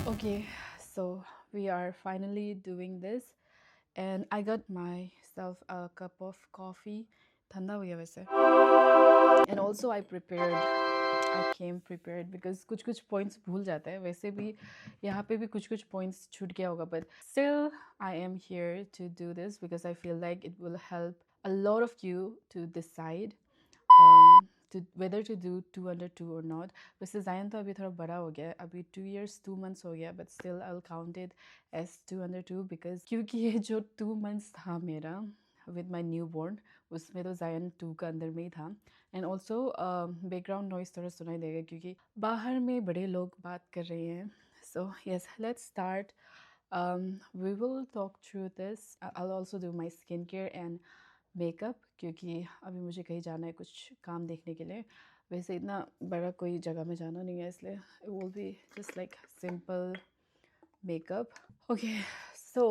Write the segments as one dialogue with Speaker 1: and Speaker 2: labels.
Speaker 1: Okay, so we are finally doing this, and I got myself a cup of coffee. ठंडा हो गया वैसे. And also I came prepared because कुछ points भूल जाते हैं. वैसे भी यहाँ पे भी कुछ points छूट गया होगा, but still I am here to do this because I feel like it will help a lot of you to decide to whether to do 2 under 2 or not. वैसे जायन तो अभी थोड़ा बड़ा हो गया है, अभी 2 years 2 months हो गया, but still I'll count it as 2 under 2 because क्योंकि ये जो 2 months था मेरा with my newborn, उसमें तो जायन 2 का अंदर में ही था. एंड ऑल्सो बैकग्राउंड नॉइस थोड़ा सुनाई देगा क्योंकि बाहर में बड़े लोग बात कर रहे हैं. So yes, let's start. We will talk through this. I'll also do my skincare and makeup क्योंकि अभी मुझे कहीं जाना है कुछ काम देखने के लिए. वैसे इतना बड़ा कोई जगह में जाना नहीं है, इसलिए it will be just like simple makeup. Okay, so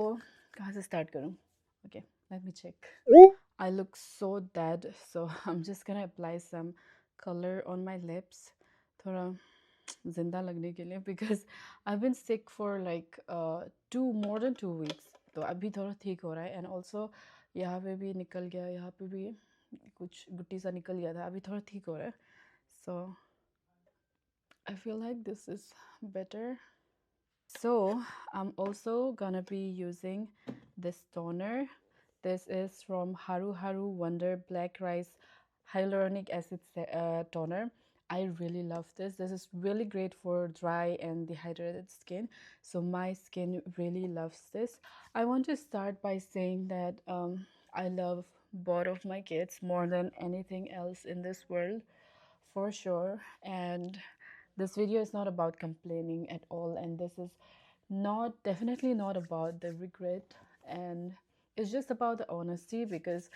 Speaker 1: कहाँ से start करूँ? Okay, let me check. I look so dead, so I'm just gonna apply some color on my lips थोड़ा जिंदा लगने के लिए because I've been sick for like more than 2 weeks. तो अभी थोड़ा ठीक हो रहा है. एंड ऑल्सो यहाँ पे भी निकल गया, यहाँ पे भी कुछ गुट्टी सा निकल गया था, अभी थोड़ा ठीक हो रहा है. So I feel like this is better. So I'm also gonna be using this toner. This is from Haru Haru Wonder Black Rice Hyaluronic Acid Toner. I really love this. This is really great for dry and dehydrated skin. So my skin really loves this. I want to start by saying that I love both of my kids more than anything else in this world, for sure. And this video is not about complaining at all, and this is definitely not about the regret, and it's just about the honesty because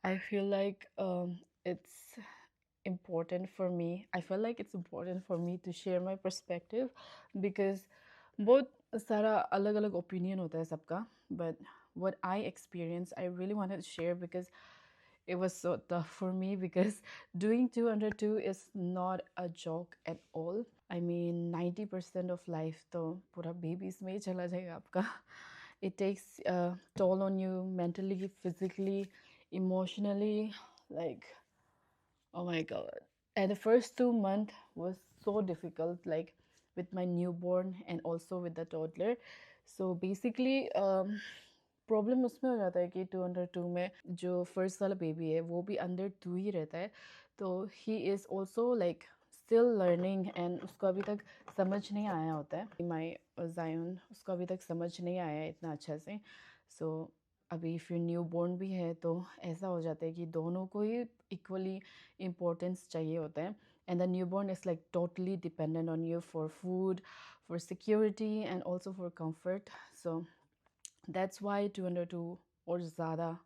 Speaker 1: I feel like it's important for me. I feel like it's important for me to share my perspective because बहुत सारा अलग अलग opinion होता है सबका, but what I experienced I really wanted to share because it was so tough for me because doing 2 under 2 is not a joke at all. I mean 90% of life तो पूरा babies में ही चला जाएगा आपका. It takes a toll on you mentally, physically, emotionally, like oh my god. And the first 2 months was so difficult, like with my newborn and also with the toddler. So basically problem उसमें हो जाता है कि 2 under 2 में जो first वाला baby है वो भी अंडर 2 ही रहता है. तो he is also like still learning and उसको अभी तक समझ नहीं आया होता है. माई जायन उसको अभी तक समझ नहीं आया है इतना अच्छा से. सो अभी फिर न्यू बॉर्न भी है तो ऐसा हो जाता है कि दोनों को ही इक्वली इम्पोर्टेंस चाहिए होता है. And the new born is like totally dependent on you for food, for security and also for comfort. So that's why 2 under 2 और ज़्यादा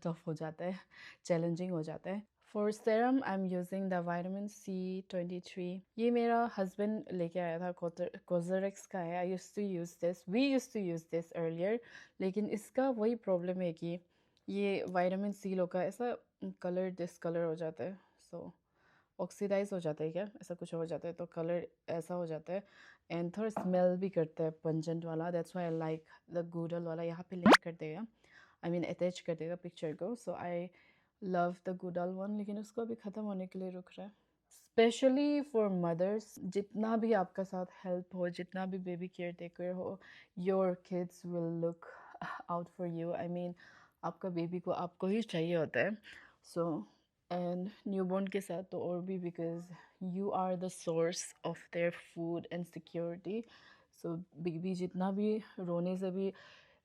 Speaker 1: टफ हो जाता है, चैलेंजिंग हो जाता है. For serum I am using the vitamin C23. ये मेरा हस्बैंड लेके आया था, कोजरेक्स का है. I used to use this, we used to use this earlier. लेकिन इसका वही प्रॉब्लम है कि ये वाइटामिन C लो का ऐसा कलर डिसकलर हो जाता है. सो ऑक्सीडाइज हो जाता है क्या, ऐसा कुछ हो जाता है तो कलर ऐसा हो जाता है. एंड थोड़ा स्मेल भी करता है पंजेंट वाला. That's why I like the Goodal वाला. यहाँ पे लिंक कर देगा, आई मीन अटैच कर देगा पिक्चर को. सो आई लव द गूडल वन, लेकिन उसको अभी ख़त्म होने के लिए रुक रहा है. स्पेशली फॉर मदर्स, जितना भी आपका साथ हेल्प हो, जितना भी बेबी केयर टेकर हो, your kids will look out for you. I mean आपका बेबी को आपको ही चाहिए होता है. सो एंड न्यूबॉर्न के साथ तो और भी because you are the source of their food and security. So baby जितना भी रोने से भी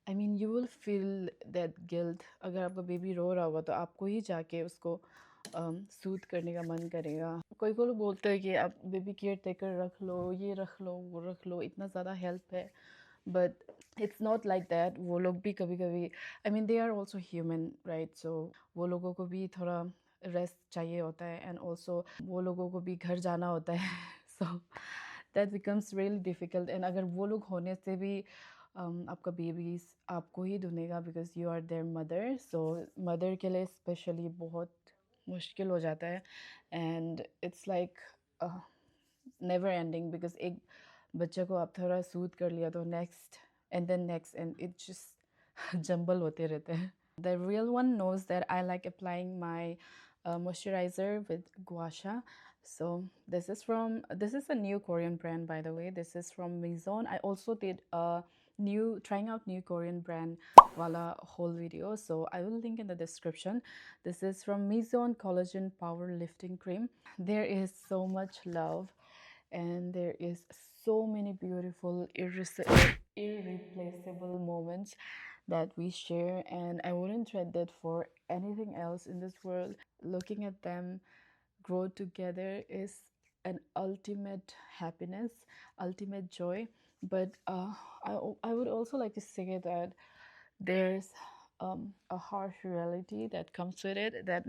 Speaker 1: I mean you will feel that guilt. अगर आपका बेबी रो रहा होगा तो आपको ही जाके उसको सूद करने का मन करेगा. कोई कोई लोग बोलते हैं कि आप बेबी केयर टेकर रख लो, ये रख लो, वो रख लो, इतना ज़्यादा हेल्प है. But it's not like that. वो लोग भी कभी कभी I mean they are also human right. So वो लोगों को भी थोड़ा रेस्ट चाहिए होता है एंड ऑल्सो वो लोगों को भी घर जाना होता है. So that becomes really difficult. And अगर वो लोग होने से भी आपका बेबीज आपको ही ढूंढेगा because you are their mother. So mother के लिए स्पेशली बहुत मुश्किल हो जाता है. And it's like never ending because एक बच्चे को आप थोड़ा सूद कर लिया तो next and it just jumble होते रहते हैं. The real one knows that I like applying my moisturizer with gua sha. So this is a new Korean brand, by the way. This is from Maison. I also did a trying out new Korean brand wala whole video, so I will link in the description. This is from Maison Collagen Power Lifting Cream. There is so much love and there is so many beautiful irreplaceable moments that we share, and I wouldn't trade that for anything else in this world. Looking at them grow together is an ultimate happiness, ultimate joy. But I would also like to say that there's a harsh reality that comes with it that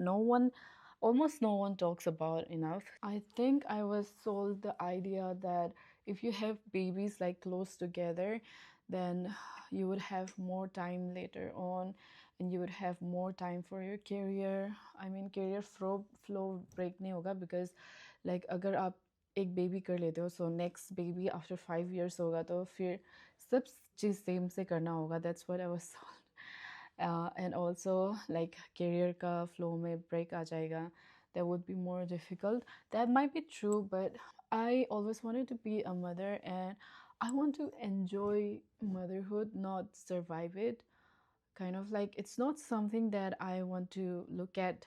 Speaker 1: almost no one talks about enough. I think I was sold the idea that if you have babies like close together, then you would have more time later on and you would have more time for your career. I mean, career flow break nahi hoga, because like अगर आप एक baby कर लेते हो, so next baby after 5 years होगा, तो फिर सब चीज़ सेम से करना होगा. That's what I was and also like career ka flow mein break aa jayega. That would be more difficult. That might be true, but I always wanted to be a mother and I want to enjoy motherhood, not survive it. Kind of like it's not something that I want to look at,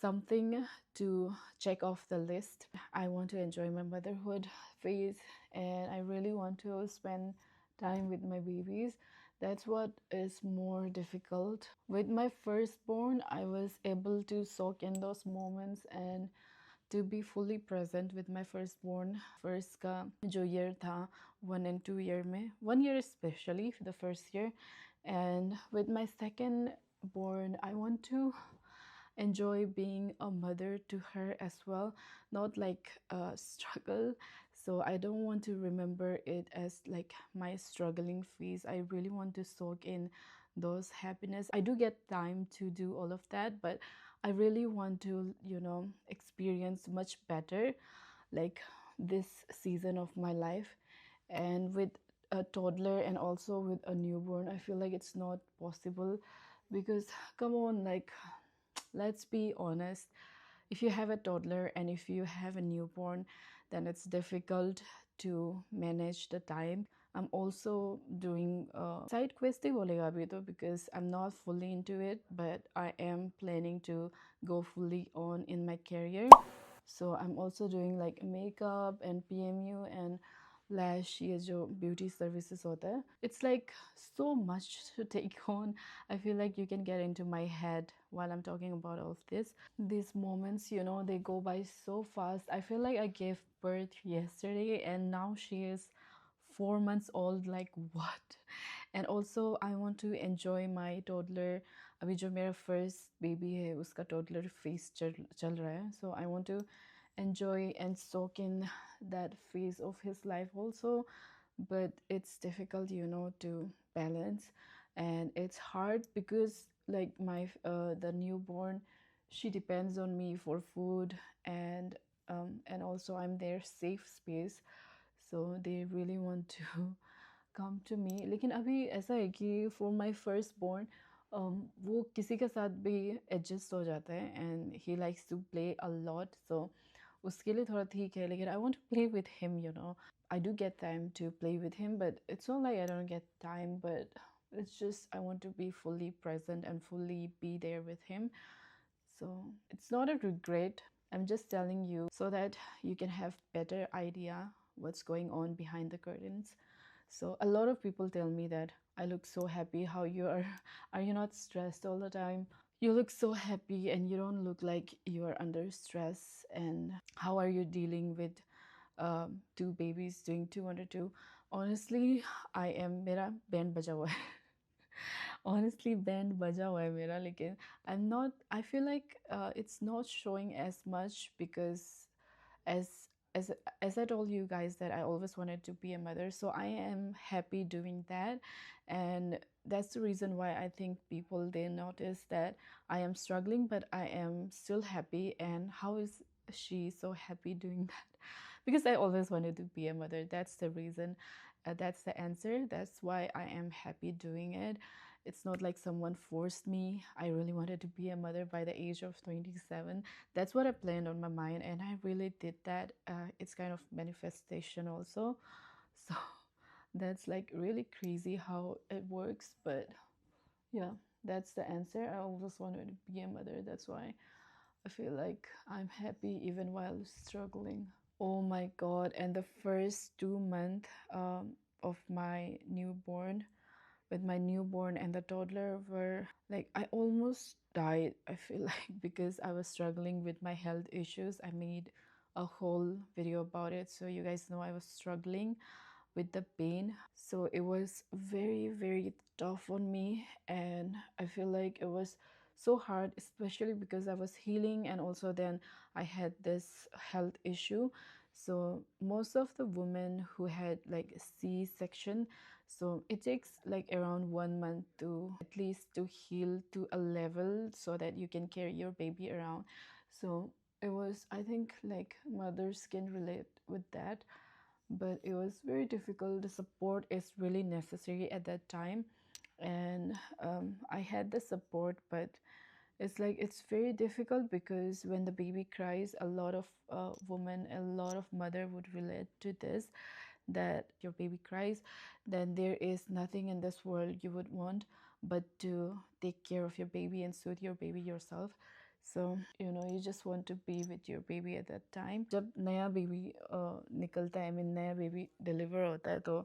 Speaker 1: something to check off the list. I want to enjoy my motherhood phase and I really want to spend time with my babies. That's what is more difficult. With my firstborn, I was able to soak in those moments and to be fully present with my firstborn. First का जो year था 1 and 2 year में, 1 year especially for the first year, and with my second born I want to enjoy being a mother to her as well, not like a struggle. So I don't want to remember it as like my struggling phase. I really want to soak in those happiness. I do get time to do all of that, but I really want to, experience much better like this season of my life. And with a toddler and also with a newborn, I feel like it's not possible because come on, like let's be honest, if you have a toddler and if you have a newborn, then it's difficult to manage the time. I'm also doing side quest ही बोलेगा अभी तो, because I'm not fully into it, but I am planning to go fully on in my career. So I'm also doing like makeup and PMU and lash, ये जो beauty services होता है. It's like so much to take on. I feel like you can get into my head while I'm talking about all of this. These moments, they go by so fast. I feel like I gave birth yesterday and now she is 4 months old. Like what? And also I want to enjoy my toddler. अभी जो मेरा first baby है उसका toddler phase चल रहा है. So I want to enjoy and soak in that phase of his life also, but it's difficult, to balance. And it's hard because like my the newborn, she depends on me for food, and also I'm their safe space, so they really want to come to me. लेकिन अभी ऐसा है कि for my firstborn, वो किसी के साथ भी adjust हो जाता है and he likes to play a lot, so उसके लिए थोड़ा ठीक है. लेकिन I want to play with him, I do get time to play with him, but it's not like I don't get time, but it's just I want to be fully present and fully be there with him. So it's not a regret. I'm just telling you so that you can have better idea what's going on behind the curtains. So a lot of people tell me that I look so happy. How you are you not stressed all the time? You look so happy and you don't look like you are under stress. And how are you dealing with two babies doing two under two? Honestly, I am मेरा band बजा हुआ है. Honestly, band बजा हुआ है मेरा, लेकिन I feel like it's not showing as much because as as as I told you guys that I always wanted to be a mother, so I am happy doing that. And that's the reason why I think people, they notice that I am struggling but I am still happy. And how is she so happy doing that? because I always wanted to be a mother. That's the reason. That's the answer. That's why I am happy doing it. It's not like someone forced me. I really wanted to be a mother by the age of 27. That's what I planned on my mind, and I really did that. It's kind of manifestation also. So that's like really crazy how it works. But yeah, that's the answer. I always wanted to be a mother. That's why I feel like I'm happy even while struggling. Oh my god, and the first 2 months of my newborn, with my newborn and the toddler, were like I almost died, I feel like, because I was struggling with my health issues. I made a whole video about it, so you guys know I was struggling with the pain. So it was very, very tough on me, and I feel like it was so hard, especially because I was healing and also then I had this health issue. So most of the women who had like a C-section, so it takes like around 1 month to at least to heal to a level so that you can carry your baby around. So it was, I think, like mothers can relate with that, but it was very difficult. The support is really necessary at that time, and I had the support, but it's like it's very difficult because when the baby cries, a lot of women, a lot of mother would relate to this, that your baby cries, then there is nothing in this world you would want but to take care of your baby and soothe your baby yourself. So you just want to be with your baby at that time. जब नया baby निकलता है, I mean नया baby deliver होता है, तो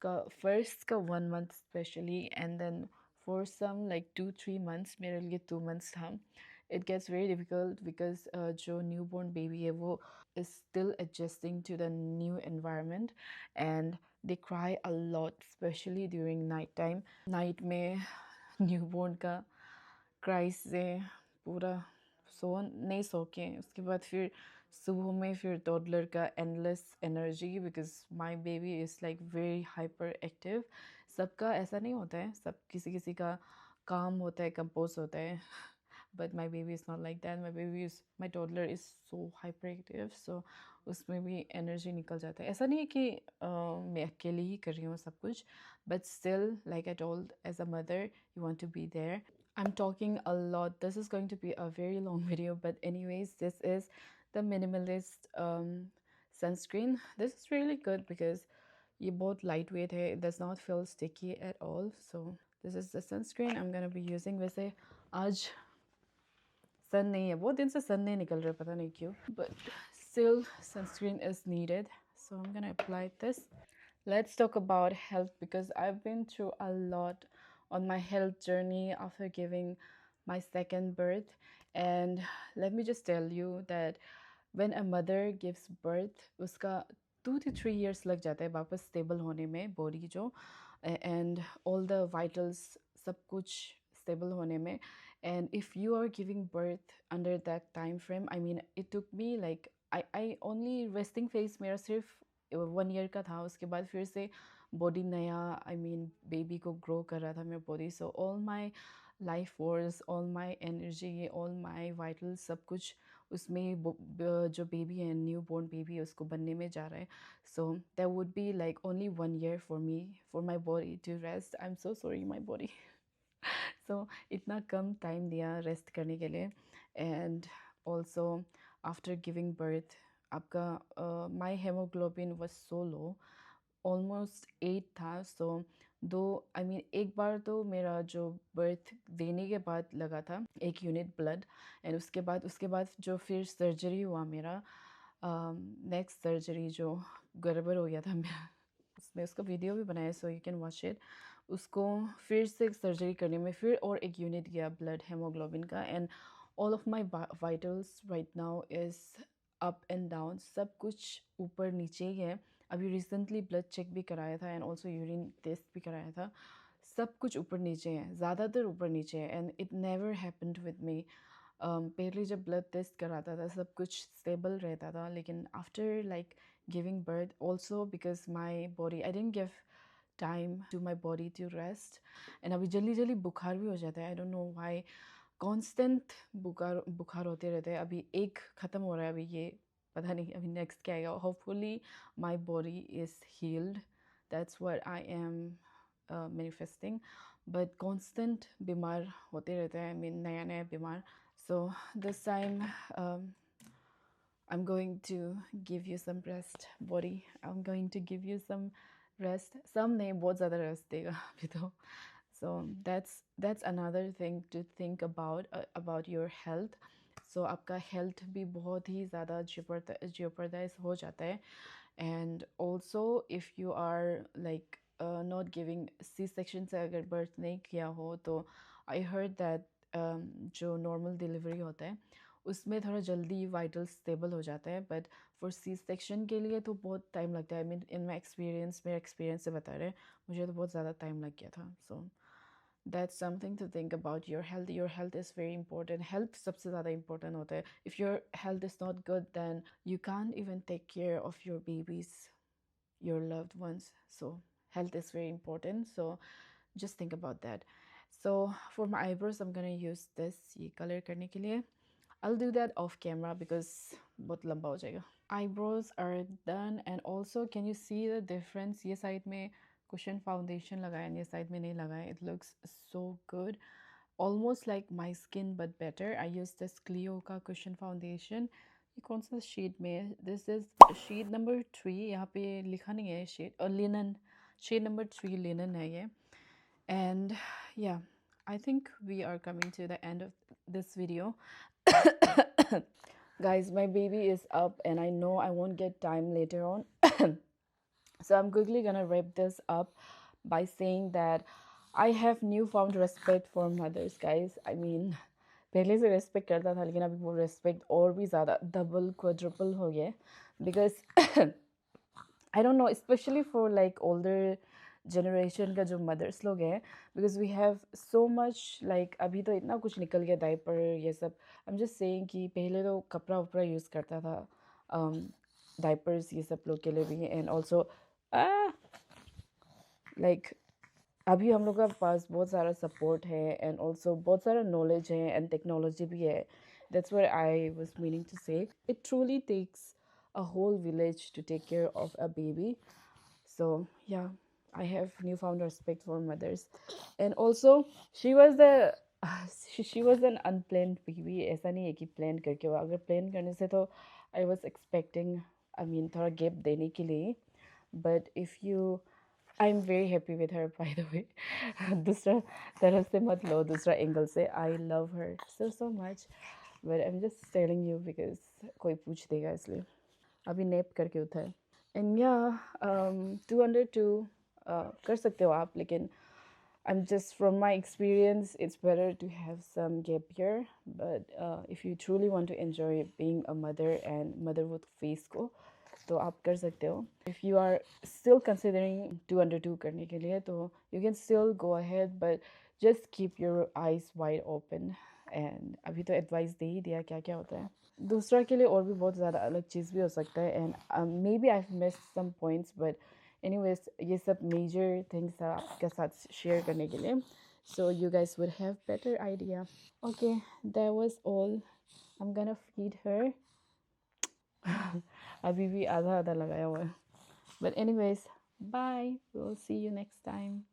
Speaker 1: का first का 1 month specially, and then for some like 2-3 months, मेरे लिए 2 months था. It gets very difficult because जो newborn baby है वो is still adjusting to the new environment, and they cry a lot, especially during night time. Night में newborn का cry से पूरा नहीं सो के, उसके बाद फिर सुबह में फिर toddler का endless energy, because my baby is like very hyper active. सबका ऐसा नहीं होता है, सब किसी किसी का काम होता है, कंपोज होता है, but my baby is not like that. My toddler is so hyperactive, so उसमें भी energy निकल जाता है. ऐसा नहीं है कि मैं अकेले ही कर रही हूँ सब कुछ, but still, like I told, as a mother you want to be there. I'm talking a lot. This is going to be a very long video, but anyways, this is the minimalist sunscreen. This is really good because ये बहुत lightweight है. It does not feel sticky at all. So this is the sunscreen I'm gonna be using. वैसे आज सन नहीं है, बहुत दिन से सन नहीं निकल रहा, पता नहीं क्यों, but still sunscreen is needed, so I'm gonna apply this. Let's talk about health, because I've been through a lot on my health journey after giving my second birth. And let me just tell you that when a mother gives birth, उसका 2 to 3 years लग जाता है वापस stable होने में, body जो and all the vitals, सब कुछ stable होने में. And if you are giving birth under that time frame, I mean, it took me like I only resting phase मेरा सिर्फ 1 year का था. उसके बाद फिर से body नया, I mean baby को grow कर रहा था मेरा body. So all my life force, all my energy, all my vitals, सब कुछ उसमें जो baby है, newborn baby, उसको बनने में जा रहा है. So there would be like only 1 year for me, for my body to rest. I'm so sorry, my body. So इतना कम टाइम दिया रेस्ट करने के लिए. And also after giving birth आपका my haemoglobin was so low, almost 8 था. सो दो I mean एक बार तो मेरा जो बर्थ देने के बाद लगा था 1 यूनिट ब्लड, एंड उसके बाद जो फिर सर्जरी हुआ मेरा, नेक्स्ट सर्जरी जो गड़बड़ हो गया था मेरा, उसमें उसका वीडियो भी बनाया, so you can watch it. उसको फिर से सर्जरी करने में फिर और 1 यूनिट गया ब्लड हेमोग्लोबिन का. And all of my vitals right now is up and down, सब कुछ ऊपर नीचे ही है. अभी रिसेंटली ब्लड चेक भी कराया था एंड ऑल्सो यूरिन टेस्ट भी कराया था. सब कुछ ऊपर नीचे है, ज़्यादातर ऊपर नीचे है. And it never happened with me. पहले जब ब्लड टेस्ट कराता था सब कुछ स्टेबल रहता था, लेकिन after like giving birth, also because my body, I didn't give time to my body to rest, and अभी जल्दी जल्दी बुखार भी हो जाता है. I don't know why constant बुखार होते रहते हैं. अभी एक ख़त्म हो रहा है, अभी ये पता नहीं अभी नेक्स्ट क्या आएगा. Hopefully my body is healed. That's what I am manifesting. But constant बीमार होते रहते हैं. I mean नया नया बीमार. So this time I'm going to give you some rest, body. I'm going to give you some rest. Some नहीं बहुत ज़्यादा rest देगा अभी तो. So that's another thing to think about your health. So आपका health भी बहुत ही ज़्यादा jeopardize हो जाता है. And also if you are like not giving C-section से अगर birth नहीं किया हो तो I heard that जो normal delivery होता है उसमें थोड़ा जल्दी वाइटल स्टेबल हो जाता है. बट फॉर सी सेक्शन के लिए तो बहुत टाइम लगता है. I mean in my experience, मेरे एक्सपीरियंस से बता रहे हैं, मुझे तो बहुत ज़्यादा टाइम लग गया था. So that's something to think about. Your health is very important. Health सबसे ज़्यादा इंपॉर्टेंट होता है. If your health is not good than you can't even take care of your babies, your loved ones. So health is very important, so just think about that. So for my eyebrows I'm gonna use this ये color करने के लिए. I'll do that off camera because बहुत लंबा हो जाएगा. Eyebrows are done. And also can you see the difference? ये side में cushion foundation लगाया है, ये side में नहीं लगाया. It looks so good, almost like my skin but better. I use this Clio का cushion foundation. ये कौन सा शेड में है? This is shade number 3. यहाँ पे लिखा नहीं है शेड. और लिनन, शेड नंबर 3 लिनन है ये. And yeah, I think we are coming to the end of this video. Guys, my baby is up and I know I won't get time later on. So I'm quickly gonna wrap this up by saying that I have newfound respect for mothers, guys. I mean, पहले से respect करता था लेकिन अभी वो respect और भी ज़्यादा double quadruple हो गया. Because I don't know, especially for like older generation का जो mothers लोग हैं, because we have so much like अभी तो इतना कुछ निकल गया diaper ये सब. I'm just saying कि पहले तो कपड़ा उपड़ा use करता था diapers ये सब लोग के लिए भी. And also like अभी हम लोग का पास बहुत सारा support है and also बहुत सारा knowledge है and technology भी है. That's what I was meaning to say. It truly takes a whole village to take care of a baby. So yeah, I have newfound respect for mothers. And also she was she was an unplanned baby. ऐसा नहीं है कि plan करके हुआ. अगर plan करने से तो I was expecting, I mean थोड़ा gap देने के लिए. But if you, I'm very happy with her, by the way. दूसरा तरफ से मत लो, दूसरा angle से. I love her so much. But I'm just telling you because कोई पूछ देगा इसलिए. अभी nap करके उठा है. And yeah, 202 कर सकते हो आप, लेकिन I'm just from my experience, it's better to have some gap year. But if you truly want to enjoy being a mother and motherhood phase को, तो आप कर सकते हो. If you are still considering 202 करने के लिए, तो you can still go ahead, but just keep your eyes wide open. And अभी तो advice दे ही दिया क्या क्या होता है. दूसरा के लिए और भी बहुत ज़्यादा अलग चीज़ भी हो सकता है. And maybe I've missed some points, but anyways ये सब major things था आपके साथ share करने के लिए, so you guys would have better idea. Okay, that was all. I'm gonna feed her. अभी भी आधा आधा लगाया हुआ है. But anyways, bye. We'll see you next time.